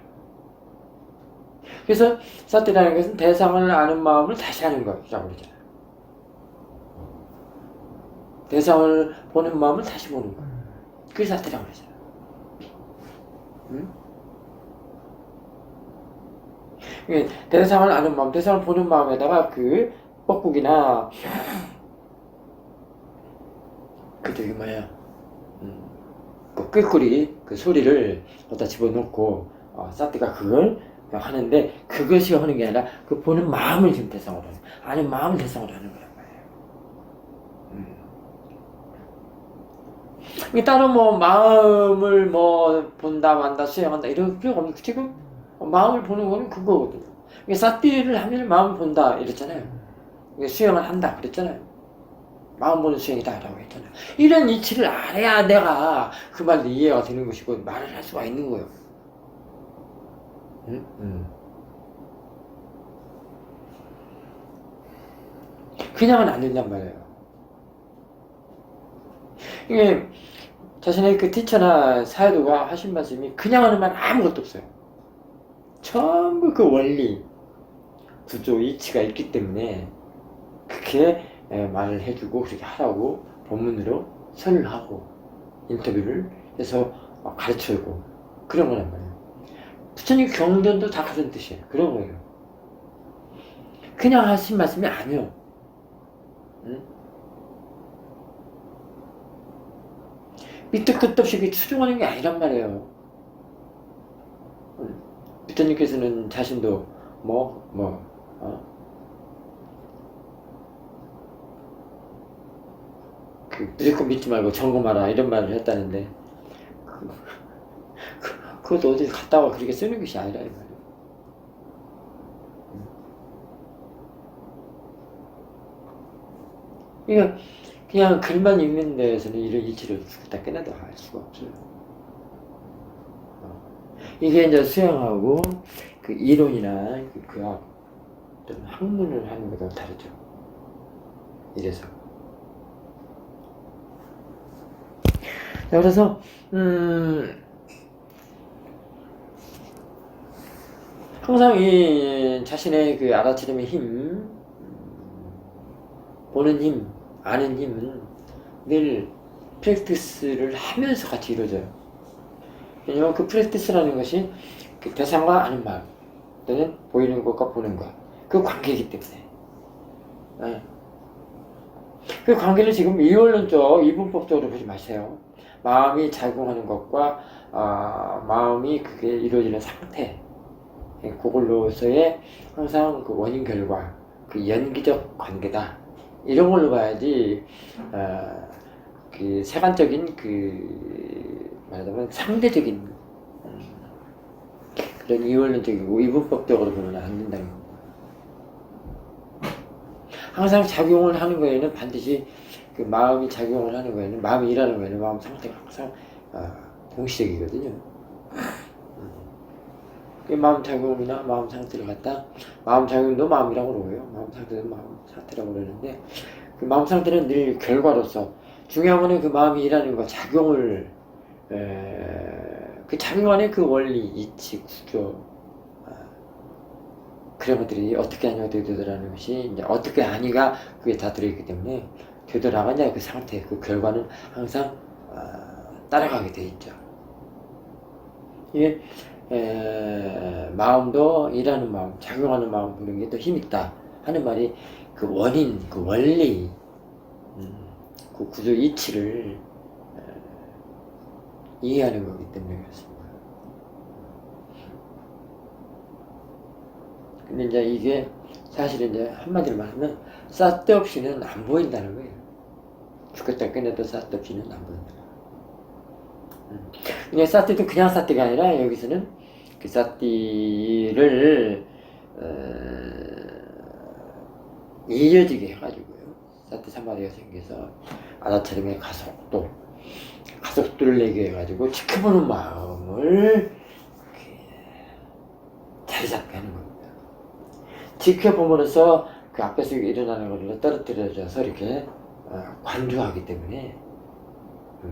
그래서 사띠라는 것은 대상을 아는 마음을 다시 하는 거라고 그러잖아요. 대상을 보는 마음을 다시 보는 거. 그게 사띠라고 그러잖아요. 대상을 아는 마음, 대상을 보는 마음에다가 그 뻐꾸기나 그 저기 뭐야 그 꾀꼬리 그 소리를 갖다 집어넣고 사띠가 그걸 하는데 그것이 하는 게 아니라 그 보는 마음을 지금 대상으로 하는 아는 마음을 대상으로 하는 거란 말이에요. 따로 뭐 마음을 뭐 본다 만다 수행한다 이런 필요가 없는 지금 마음을 보는 거는 그거거든요. 사띠를 하면 마음을 본다 이랬잖아요. 수행을 한다 그랬잖아요. 마음 보는 수행이다 라고 했잖아요. 이런 이치를 알아야 내가 그 말도 이해가 되는 것이고 말을 할 수가 있는 거예요. 그냥은 안 된단 말이에요. 이게 자신의 그 티처나 사회도가 하신 말씀이 그냥 하는 말 아무것도 없어요. 전부 그 원리, 구조, 이치가 있기 때문에 그렇게 말을 해주고 그렇게 하라고 본문으로 설하고 인터뷰를 해서 가르쳐주고 그런 거란 말이에요. 부처님 경전도 다 그런 뜻이에요. 그런 거예요. 그냥 하신 말씀이 아니요. 밑도 끝도 없이 추종하는 게 아니란 말이에요. 부처님께서는 자신도 무조건 믿지 말고 점검하라 이런 말을 했다는데 그것도 어디 갔다가 그렇게 쓰는 것이 아니라 이 말이에요. 그냥 글만 읽는 데에서는 이런 이치를 다 깨나도 알 수가 없어요. 이게 이제 수행하고 그 이론이나 그 어떤 학문을 하는 것과 다르죠. 이래서. 그래서 항상 이 자신의 그 알아차림의 힘, 보는 힘, 아는 힘은 늘 프랙티스를 하면서 같이 이루어져요. 왜냐면 그 프랙티스라는 것이 그 대상과 아는 마음 또는 보이는 것과 보는 것 그 관계이기 때문에 그 관계를 지금 이원론적, 이분법적으로 보지 마세요. 마음이 작용하는 것과 마음이 그게 이루어지는 상태, 그걸로서의 항상 그 원인 결과, 그 연기적 관계다. 이런 걸로 봐야지 그 세간적인 말하자면 상대적인 그런 이원론적이고 이분법적으로 보면 안 된다는 겁니다. 항상 작용을 하는 거에는 반드시 그 마음이 작용을 하는 거에는, 마음이 일하는 거에는 마음 상태가 항상 동시적이거든요. 그 마음 작용이나 마음 상태를 갖다, 마음 작용도 마음이라고 그러고요, 마음 상태도 마음 상태라고 그러는데, 그 마음 상태는 늘 결과로서, 중요한 거는 그 마음이 일하는 거, 작용을, 그 작용 안에 그 원리, 이치, 구조, 그런 것들이 어떻게 하냐, 어떻게 되더라는 것이, 이제 어떻게 하니가 그게 다 들어있기 때문에, 되돌아가냐, 그 상태, 그 결과는 항상, 따라가게 돼 있죠. 이게, 마음도 일하는 마음, 작용하는 마음 보는 게 더 힘있다 하는 말이 그 원인, 그 원리, 그 구조 이치를 이해하는 거기 때문에 그렇습니다. 근데 이제 이게 사실은 이제 한마디로 말하면 삿대 없이는 안 보인다는 거예요. 죽겠다 끝내도 삿대 없이는 안 보인다. 근데 삿대도 그냥 삿대가 아니라 여기서는 그 삿대를 이어지게 해가지고요. 삿대 사마리가 생겨서 아다처럼의 가속도를 내게 해가지고 지켜보는 마음을 자리 잡게 하는 겁니다. 지켜봄으로써 그 앞에서 일어나는 것을 떨어뜨려져서 이렇게 관조하기 때문에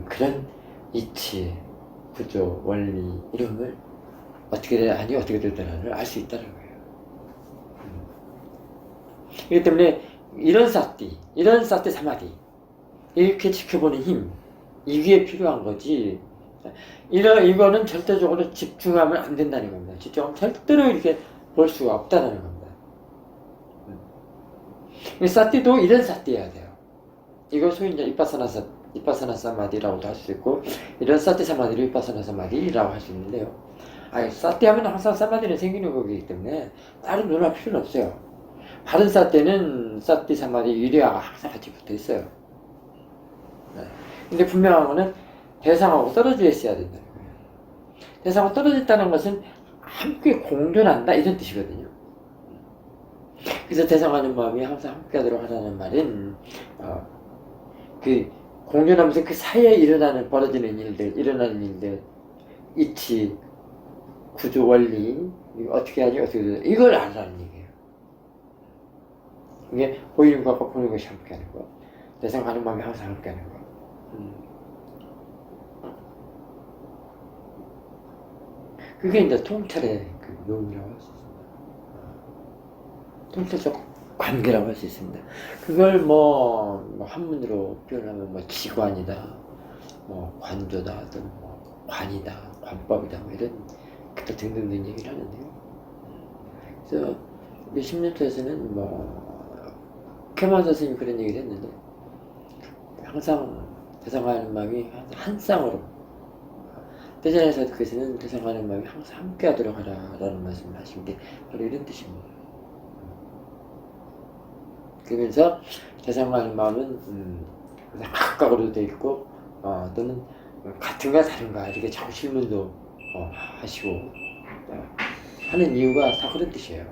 그런 이치, 구조, 원리 이런 걸 어떻게 하니 어떻게 되더라를 알 수 있다는 거예요. 그렇기 때문에 이런 사티 사마디 이렇게 지켜보는 힘, 이게 필요한 거지. 이거는 절대적으로 집중하면 안 된다는 겁니다. 집중하면 절대로 이렇게 볼 수가 없다는 겁니다. 사티도 이런 사티여야 돼요. 이걸 소위 이제 이빠사나 사마디라고도 할 수 있고, 이런 사티 사마디를 이빠사나 사마디라고 할 수 있는데요. 사티 하면 항상 사마디는 생기는 거기 때문에 다른 논할 필요는 없어요. 바른 사티는 사티 사마디 유리화가 항상 같이 붙어 있어요. 근데 분명한 거는 대상하고 떨어져 있어야 된다는 거예요. 대상하고 떨어져 있다는 것은 함께 공존한다 이런 뜻이거든요. 그래서 대상하는 마음이 항상 함께 하도록 하라는 말은 그 공존하면서 그 사이에 벌어지는 일들, 이치, 구조, 원리, 어떻게 하지, 어떻게 되지, 이걸 알라는 얘기예요. 이게 보이는 것과 보는 것이 함께 하는 것, 대상하는 마음이 항상 함께 하는 것. 그게 이제 통찰의 그 묘미라고 할 수 있습니다. 통찰적 관계라고 할 수 있습니다. 그걸 한문으로 표현하면 지관이다, 관조다, 또는 관이다, 관법이다, 이런 그때 등등등 얘기를 하는데요. 그래서 몇십 년도에서는 캐만 선생님이 그런 얘기를 했는데, 항상 대상하는 마음이 한 쌍으로, 대전에서 그것은 대상하는 마음이 항상 함께 하도록 하라라는 말씀을 하신 게 바로 이런 뜻입니다. 그러면서 대상하는 마음은 각각으로 되어 있고, 또는 같은가 다른가 이렇게 자꾸 질문도 하시고 하는 이유가 다 그런 뜻이에요.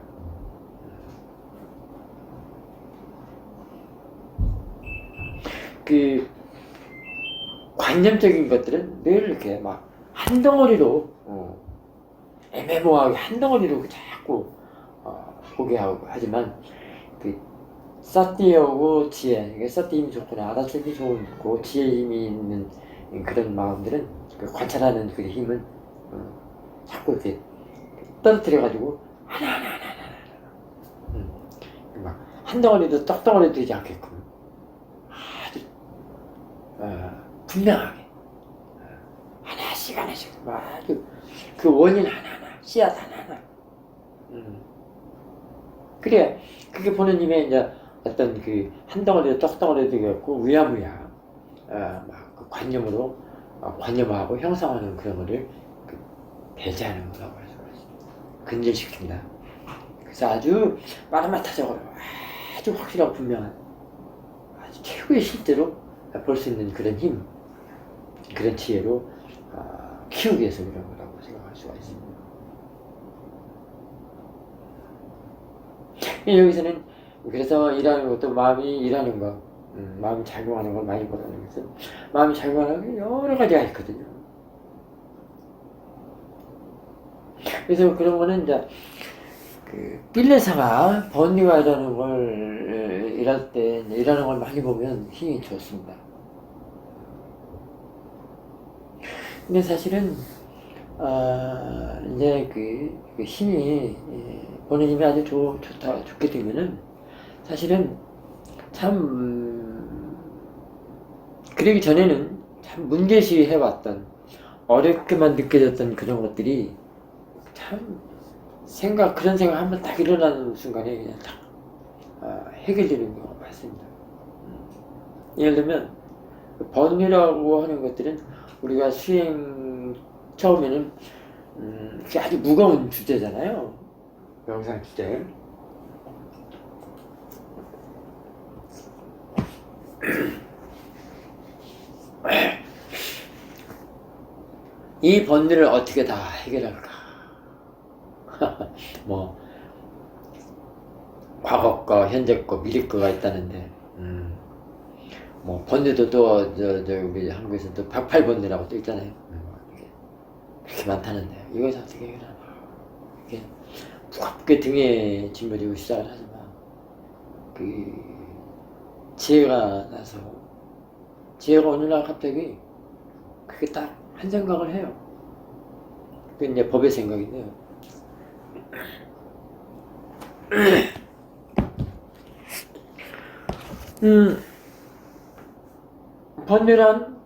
그 관념적인 것들은 늘 이렇게 한 덩어리로 애매모호하게 한 덩어리로 자꾸 보게 하고, 하지만 그 사티하고 지혜, 사티 힘이 좋거나 아다치 힘이 좋고 지혜 힘이 있는 그런 마음들은 그 관찰하는 그 힘은 자꾸 이렇게 떨어뜨려가지고 하나하나 한 덩어리도 떡덩어리도 되지 않게끔 아주 분명하게 하나씩 아주 그 원인 하나하나, 씨앗 하나하나. 그래, 그게 보는 힘에 이제 어떤 그 한 덩어리도 떡 덩어리도 되겠고 위야무야 막그 관념으로 관념하고 형성하는 그런 거를 그 배제하는 거라고 할 수가 있습니다. 근절시킨다. 그래서 아주 마라마타적으로 아주 확실하고 분명한 아주 최고의 실제로 볼 수 있는 그런 힘, 그런 지혜로 키우기 위해서 그런 거라고 생각할 수가 있습니다. 여기서는 그래서 일하는 것도 마음이 일하는 것, 마음이 작용하는 걸 많이 보다는 것은 마음이 작용하는 게 여러 가지가 있거든요. 그래서 그런 거는 이제 그 빌레사가 번뇌가 일하는 걸 일할 때 일하는 걸 많이 보면 힘이 좋습니다. 근데 사실은 이제 그 힘이 보는 힘이 아주 좋게 되면은 사실은 참 그러기 전에는 참 문제시 해왔던 어렵게만 느껴졌던 그런 것들이 참 그런 생각 한번 딱 일어나는 순간에 그냥 딱 해결되는 경우가 많습니다. 예를 들면 번뇌라고 하는 것들은 우리가 수행 처음에는 아주 무거운 주제잖아요. 명상 주제. 이 번뇌를 어떻게 다 해결할까? 뭐 과거 거, 현재 거, 미래 거가 있다는데, 뭐 번뇌도 또 우리 한국에서 또 108번뇌라고 또 있잖아요. 그렇게 많다는데 이것을 어떻게 해결하나? 이렇게 무겁게 등에 짊어지고 시작을 하지만 그 지혜가 나서 지혜가 어느 날 갑자기 그게 딱 한 생각을 해요. 그게 이제 법의 생각인데요. 번뇌라는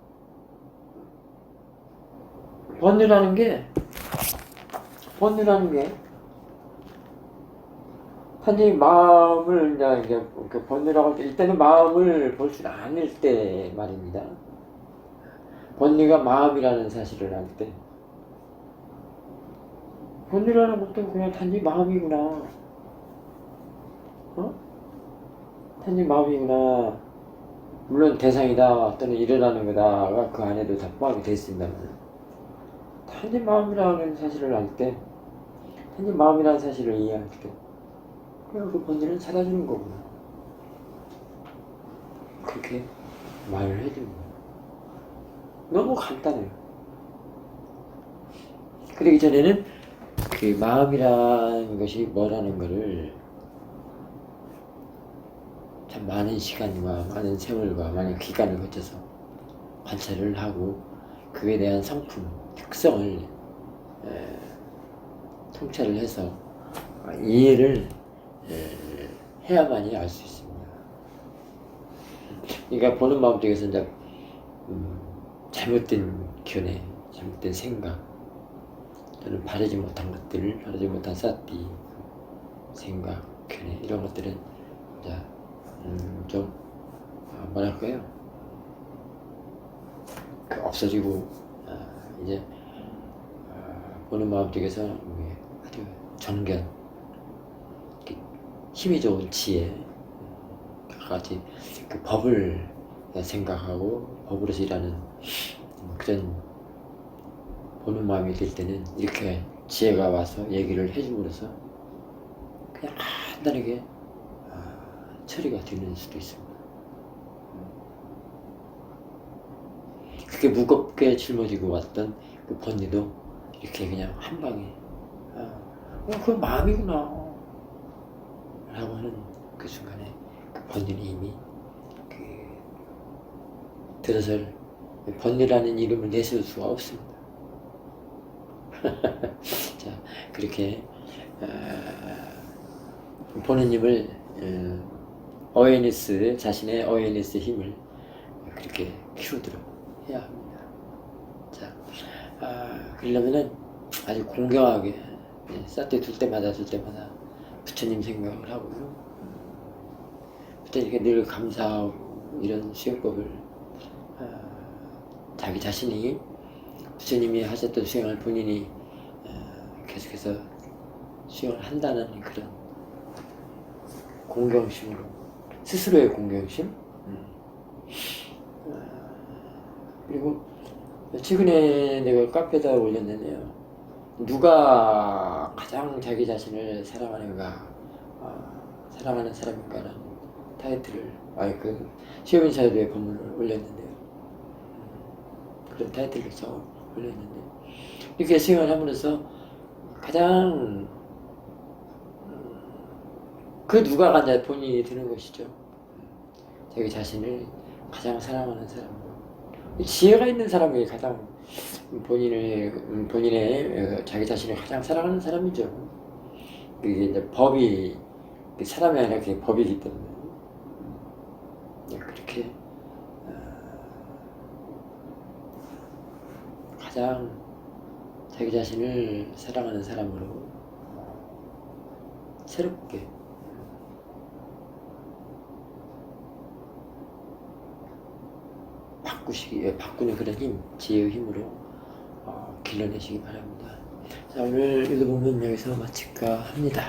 게 단지 마음을 이제 번뇌라고 할 때 일단은 마음을 볼 줄 아닐 때 말입니다. 번뇌가 마음이라는 사실을 알 때 번뇌라는 것도 그냥 단지 마음이구나. 단지 마음이구나. 물론 대상이다 또는 일어나는 거다가 그 안에도 다 포함이 되어 있습니다만 단지 마음이라는 사실을 알 때, 단지 마음이라는 사실을 이해할 때 그냥 그 번뇌는 사라지는 거구나. 그렇게 말을 해줍니다. 너무 간단해요. 그러기 전에는 그 마음이라는 것이 뭐라는 거를 참 많은 시간과 많은 세월과 많은 기간을 거쳐서 관찰을 하고 그에 대한 성품, 특성을 통찰을 해서 이해를 해야만이 알 수 있습니다. 그러니까 보는 마음 쪽에서 이제 잘못된 견해, 잘못된 생각 또는 바르지 못한 것들, 바르지 못한 사띠, 생각, 견해 이런 것들은 이제 좀 뭐랄까요? 그 없어지고 이제 보는 마음 쪽에서 아주 정견, 힘이 좋은 지혜, 같이 그 법을 생각하고 법으로서 일하는 그런 보는 마음이 들 때는 이렇게 지혜가 와서 얘기를 해줌으로써 그냥 간단하게 처리가 되는 수도 있습니다. 그렇게 무겁게 짊어지고 왔던 그 번뇌도 이렇게 그냥 한 방에 그건 마음이구나 라고 하는 그 순간에 그 번뇌는 이미 들어설 번뇌라는 이름을 내세울 수가 없습니다. 자, 그렇게 보는 힘을 자신의 어웨니스 힘을 그렇게 키우도록 해야 합니다. 자, 그러려면은 아주 공경하게 쌀때 둘 때마다 부처님 생각을 하고요. 그때니까 늘 감사하고 이런 수행법을 자기 자신이 부처님이 하셨던 수행을 본인이 계속해서 수행을 한다는 그런 공경심으로 스스로의 공경심. 그리고 최근에 내가 카페에다 올렸는데요. 누가 가장 자기 자신을 사랑하는가, 사랑하는 사람인가라는 타이틀을, 그 시어민사도의 본문을 올렸는데요. 그런 타이틀을 써 올렸는데, 이렇게 수행을 함으로써 가장 그 누가가 이제 본인이 드는 것이죠. 자기 자신을 가장 사랑하는 사람으로. 지혜가 있는 사람이 가장 본인의 자기 자신을 가장 사랑하는 사람이죠. 그게 이제 법이 사람이 아니라 그게 법이기 때문에 그렇게 가장 자기 자신을 사랑하는 사람으로 새롭게 바꾸는 그런 힘, 지혜의 힘으로 길러내시기 바랍니다. 자, 오늘 읽어보면 여기서 마칠까 합니다.